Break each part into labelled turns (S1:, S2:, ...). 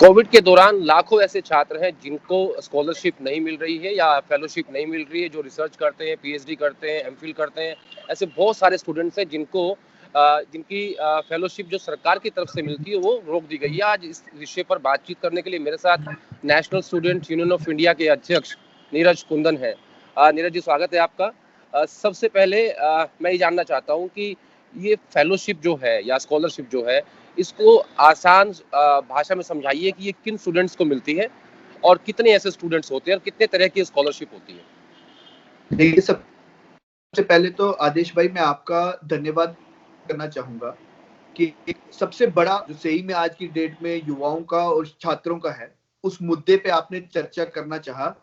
S1: Covid के दौरान लाखों ऐसे छात्र हैं जिनको स्कॉलरशिप नहीं मिल रही है या फेलोशिप नहीं मिल रही है, जो रिसर्च करते हैं, पीएचडी करते हैं, एमफिल करते हैं। ऐसे बहुत सारे स्टूडेंट्स हैं जिनकी फेलोशिप जो सरकार की तरफ से मिलती है वो रोक दी गई है। आज इस विषय पर बातचीत करने के लिए मेरे साथ national student union of India के अध्यक्ष नीरज कुंदन है। नीरज जी, स्वागत है आपका। सबसे पहले मैं ये जानना चाहता हूँ कि ये फेलोशिप जो है या स्कॉलरशिप जो है, इसको आसान भाषा में समझाइए कि ये किन स्टूडेंट्स को मिलती है और कितने ऐसे स्टूडेंट्स होते हैं और कितने तरह की स्कॉलरशिप होती है।
S2: देखिए, सबसे पहले तो आदेश भाई मैं आपका धन्यवाद करना चाहूंगा कि सबसे बड़ा जो सही में आज की डेट में युवाओं का और छात्रों का है, उस मुद्दे पे आपने चर्चा करना चाहा।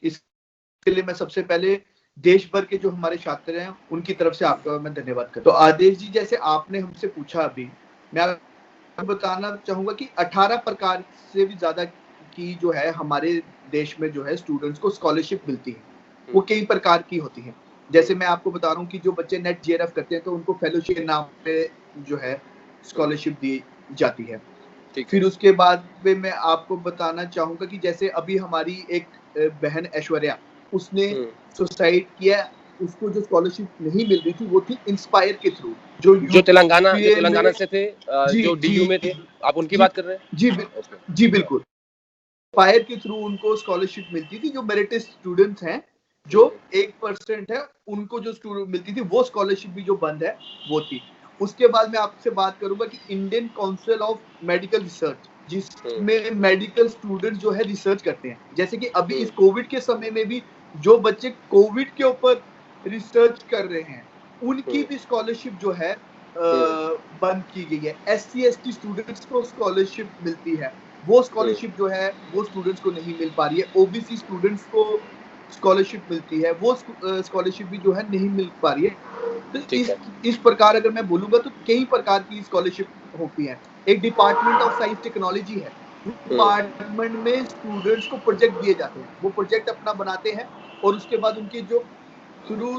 S2: इसके लिए मैं सबसे पहले देश भर के जो हमारे छात्र हैं उनकी तरफ से आपका मैं धन्यवाद करता हूं। तो आदेश जी, जैसे आपने हमसे पूछा अभी, मैं बताना चाहूंगा कि 18 प्रकार से भी ज्यादा की जो है हमारे देश में जो है स्टूडेंट्स को स्कॉलरशिप मिलती है। वो कई प्रकार की होती है। जैसे मैं आपको बता रहा हूँ कि जो बच्चे नेट जेआरएफ करते हैं तो उनको फेलोशिप के नाम पे जो है स्कॉलरशिप दी जाती है। फिर उसके बाद में मैं आपको बताना चाहूंगा कि जैसे अभी हमारी एक बहन ऐश्वर्या, उसने सुसाइड किया, उसको जो स्कॉलरशिप नहीं मिल रही थी वो थी इंस्पायर के थ्रू,
S1: जो तेलंगाना से थे, जो डीयू में थे। आप उनकी बात कर रहे हैं?
S2: जी बिल्कुल। इंस्पायर के थ्रू उनको स्कॉलरशिप मिलती थी। जो मेरिटेड स्टूडेंट्स हैं, जो 1% है, उनको जो स्टूडेंट मिलती थी वो स्कॉलरशिप भी जो बंद है वो थी। उसके बाद मैं आपसे बात करूंगा कि Indian council of medical research, जिसमें मेडिकल स्टूडेंट जो है रिसर्च करते हैं, जैसे कि अभी इस कोविड के समय में भी जो बच्चे कोविड के ऊपर रिसर्च कर रहे हैं उनकी भी स्कॉलरशिप जो है बंद की गई है। SC/ST स्टूडेंट्स को स्कॉलरशिप मिलती है, वो स्कॉलरशिप जो है वो स्टूडेंट्स को नहीं मिल पा रही है। ओबीसी स्टूडेंट्स को स्कॉलरशिप मिलती है, वो स्कॉलरशिप भी जो है नहीं मिल पा रही है। तो इस प्रकार अगर मैं बोलूंगा तो कई प्रकार की स्कॉलरशिप होती है। एक डिपार्टमेंट ऑफ साइंस टेक्नोलॉजी है, डिपार्टमेंट में स्टूडेंट्स को प्रोजेक्ट दिए जाते हैं, वो प्रोजेक्ट अपना बनाते हैं और उसके बाद उनके जो थ्रू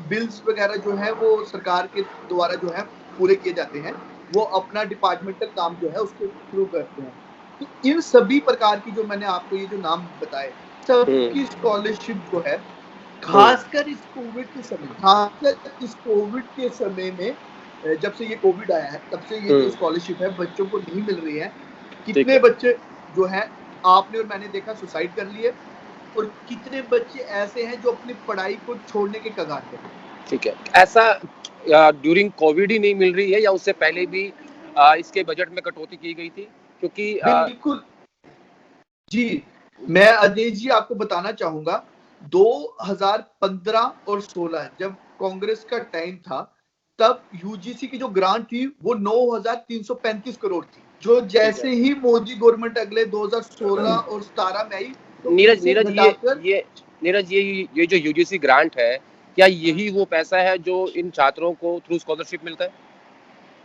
S2: बिल्स वगैरह जो है वो सरकार के द्वारा जो है पूरे किए जाते हैं, वो अपना डिपार्टमेंटल काम जो है उसके थ्रू करते हैं। तो इन सभी प्रकार की जो मैंने आपको ये जो नाम बताए, सबकी स्कॉलरशिप जो है खासकर इस कोविड के समय में, जब से ये कोविड आया है तब से ये जो स्कॉलरशिप है बच्चों को नहीं मिल रही है। कितने बच्चे जो है आपने और मैंने देखा सुसाइड कर लिए, और कितने बच्चे ऐसे हैं जो अपनी पढ़ाई को छोड़ने के कगार पे हैं।
S1: ठीक है, ऐसा ड्यूरिंग कोविड ही नहीं मिल रही है या उससे पहले भी इसके बजट में कटौती की गई थी? क्योंकि
S2: बिल्कुल जी, मैं आदेश जी आपको बताना चाहूंगा 2015 और 16 जब कांग्रेस का टाइम था, तब यूजीसी की जो ग्रांट थी वो 9,335 करोड़ थी, जो जैसे ही मोदी गवर्नमेंट अगले 2016 और 17 में आई तो
S1: नीरज ये जो यूजीसी ग्रांट है, क्या यही वो पैसा है जो इन छात्रों को थ्रू स्कॉलरशिप मिलता है?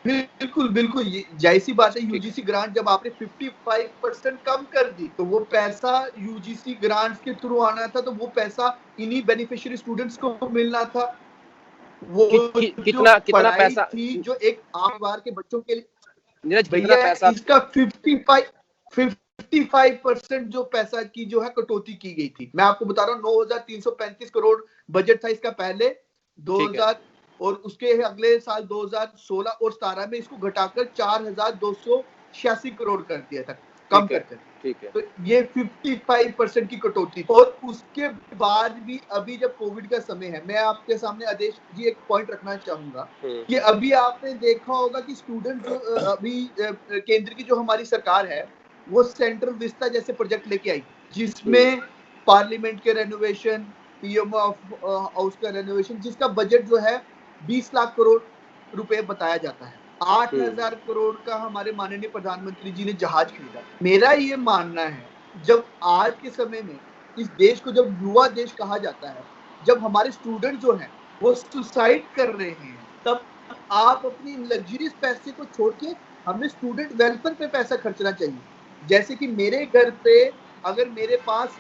S2: बिल्कुल बिल्कुल, जाहिर सी बात है। यूजीसी ग्रांट जब आपने 55% कम कर दी तो वो पैसा यूजीसी ग्रांट्स के थ्रू आना था, तो वो पैसा इन्हीं बेनिफिशियरी स्टूडेंट्स को मिलना था। वो
S1: कितना पैसा
S2: थी जो एक आम परिवार के बच्चों के लिए,
S1: नीरज कितना पैसा,
S2: इसका 55% जो पैसा की जो है कटौती की गई थी। मैं आपको बता रहा हूँ 9,335 करोड़ बजट था इसका पहले 2000, और उसके अगले साल 2016 और 17 में इसको घटाकर 4,286 करोड़ कर दिया था, कम करके। तो ये 55% की कटौती। और उसके बाद भी अभी जब कोविड का समय है, मैं आपके सामने आदेश जी एक पॉइंट रखना चाहूंगा कि अभी आपने देखा होगा कि स्टूडेंट जो अभी केंद्र की जो हमारी सरकार है वो सेंट्रल विस्ता जैसे प्रोजेक्ट लेके आई, जिसमें पार्लियामेंट के रेनोवेशन, पीएम हाउस का रेनोवेशन, जिसका बजट जो है 20 लाख करोड़ रुपए बताया जाता है। 8,000 करोड़ का हमारे माननीय प्रधानमंत्री जी ने जहाज खरीदा। मेरा ये मानना है, जब आज के समय में इस देश को जब युवा देश कहा जाता है, जब हमारे स्टूडेंट जो हैं वो सुसाइड कर रहे हैं, तब आप अपनी लग्जरियस पैसे को छोड़ के हमें स्टूडेंट वेलफेयर पे पैसा खर्चना चाहिए। जैसे कि मेरे घर पे अगर मेरे पास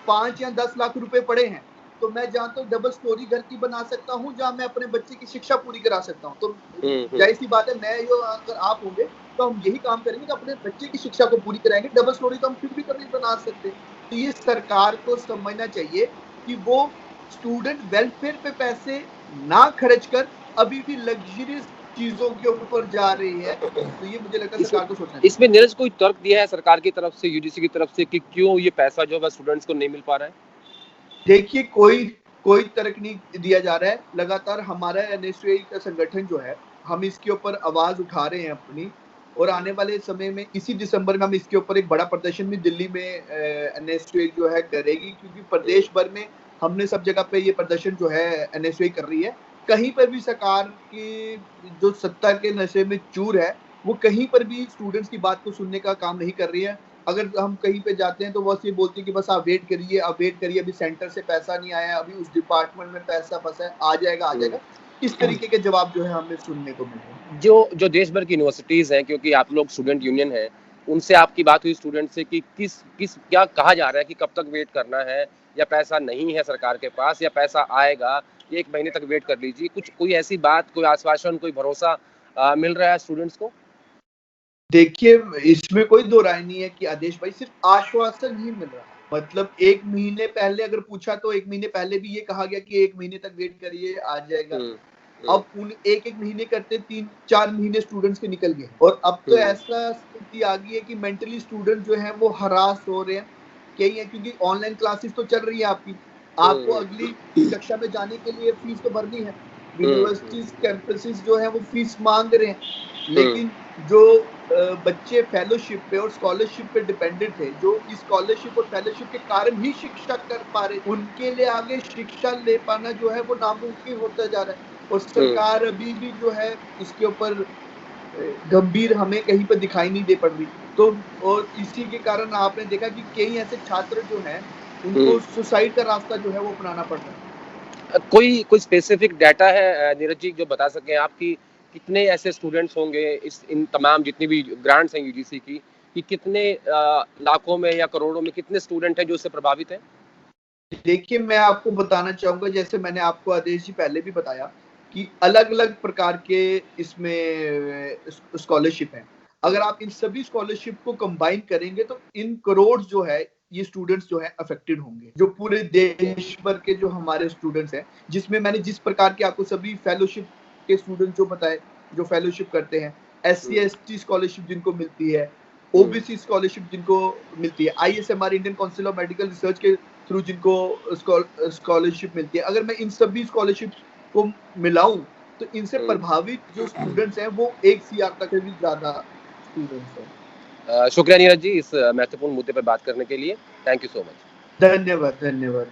S2: 5 या 10 लाख रुपए पड़े हैं, तो मैं जहाँ तो डबल स्टोरी घर की बना सकता हूँ, जहाँ मैं अपने बच्चे की शिक्षा पूरी करा सकता हूँ। तो जाहिर सी बात है, मैं यो अगर आप होंगे तो हम यही काम करेंगे कि अपने बच्चे की शिक्षा को पूरी कराएंगे। डबल स्टोरी तो हम फिर भी कभी बना सकते। तो ये सरकार को समझना चाहिए कि वो स्टूडेंट वेलफेयर पे पैसे ना खर्च कर अभी भी लग्जरियस चीजों के ऊपर जा रही है। तो ये मुझे लगता है सरकार को सोचना चाहिए।
S1: इसमें नीरज कोई तर्क दिया है सरकार की तरफ से, यूजीसी की तरफ से, कि क्यों ये पैसा जो है स्टूडेंट्स को नहीं मिल पा रहा है?
S2: देखिए, कोई तर्क नहीं दिया जा रहा है। लगातार हमारा एनएसयूआई का संगठन जो है, हम इसके ऊपर आवाज उठा रहे हैं अपनी, और आने वाले समय में इसी दिसंबर में हम इसके ऊपर एक बड़ा प्रदर्शन भी दिल्ली में एनएसयूआई जो है करेगी, क्योंकि प्रदेश भर में हमने सब जगह पे ये प्रदर्शन जो है एनएसयूआई कर रही है। कहीं पर भी सरकार की जो सत्ता के नशे में चूर है, वो कहीं पर भी स्टूडेंट्स की बात को सुनने का काम नहीं कर रही है। अगर हम कहीं पे जाते हैं तो बस ये बोलती है कि बस आप वेट करिए, अभी सेंटर से पैसा नहीं आया, अभी उस डिपार्टमेंट में पैसा फंसा है, आ जाएगा। इस तरीके के जवाब जो है हमें सुनने को मिल रहे हैं।
S1: जो देश भर की यूनिवर्सिटीज हैं, क्योंकि आप लोग स्टूडेंट यूनियन है, उनसे आपकी बात हुई स्टूडेंट से कि किस क्या कहा जा रहा है कि कब तक वेट करना है, या पैसा नहीं है सरकार के पास, या पैसा आएगा, 1 महीने तक वेट कर लीजिए, कोई ऐसी बात, कोई आश्वासन, कोई भरोसा मिल रहा है स्टूडेंट्स को?
S2: देखिए, इसमें कोई दो राय नहीं है कि आदेश भाई सिर्फ आश्वासन ही मिल रहा है। मतलब 1 महीने पहले अगर पूछा तो 1 महीने पहले भी ये कहा गया कि 1 महीने तक वेट करिए, आ जाएगा। अब उन एक महीने करते 3-4 महीने स्टूडेंट्स के निकल गए, और अब तो ऐसा स्थिति आ गई है कि मेंटली स्टूडेंट जो है वो हरास हो रहे हैं। कई है, क्योंकि ऑनलाइन क्लासेस तो चल रही है आपको अगली कक्षा में जाने के लिए फीस तो भरनी है। यूनिवर्सिटीज कैंपसेस जो है वो फीस मांग रहे हैं, लेकिन जो बच्चे फेलोशिप पे और स्कॉलरशिप पे डिपेंडेंट थे, जो इस स्कॉलरशिप और फेलोशिप के कारण ही शिक्षा कर पा रहे, उनके लिए आगे शिक्षा ले पाना जो है वो नामुमकिन होता जा रहा है। और सरकार अभी भी जो है इसके ऊपर गंभीर हमें कहीं पर दिखाई नहीं दे पड़ रही। तो और इसी के कारण आपने देखा कि कई ऐसे छात्र जो हैं, उनको सुसाइड का रास्ता जो है वो अपनाना पड़ रहा है।
S1: कोई स्पेसिफिक डाटा है नीरज जी जो बता सकें आप कि कितने ऐसे स्टूडेंट्स होंगे इन तमाम जितनी भी ग्रांट्स हैं यूजीसी की, कि कितने लाखों में या करोड़ों में कितने स्टूडेंट हैं जो इससे प्रभावित हैं?
S2: देखिए, मैं आपको बताना चाहूँगा, जैसे मैंने आपको आदेश जी पहले भी बताया कि अलग-अलग प्रकार के इसमें स्कॉलरशिप हैं। अगर आप इन सभी स्कॉलरशिप को कंबाइन करेंगे तो इन करोड़ जो है, ये स्टूडेंट्स जो है अफेक्टेड होंगे। जो पूरे देश भर के जो हमारे स्टूडेंट्स हैं, जिसमें मैंने जिस प्रकार के आपको सभी फेलोशिप के स्टूडेंट जो बताए, जो फेलोशिप करते हैं, SC/ST स्कॉलरशिप जिनको मिलती है, ओबीसी स्कॉलरशिप जिनको मिलती है, ISMR Indian council of medical research के थ्रू जिनको स्कॉलरशिप मिलती है, अगर मैं इन सभी स्कॉलरशिप को मिलाऊं तो इनसे प्रभावित जो स्टूडेंट्स हैं वो 1 CR तक भी ज्यादा स्टूडेंट्स हैं।
S1: शुक्रिया नीरज जी इस महत्वपूर्ण मुद्दे पर बात करने के लिए। Thank you so much.
S2: धन्यवाद।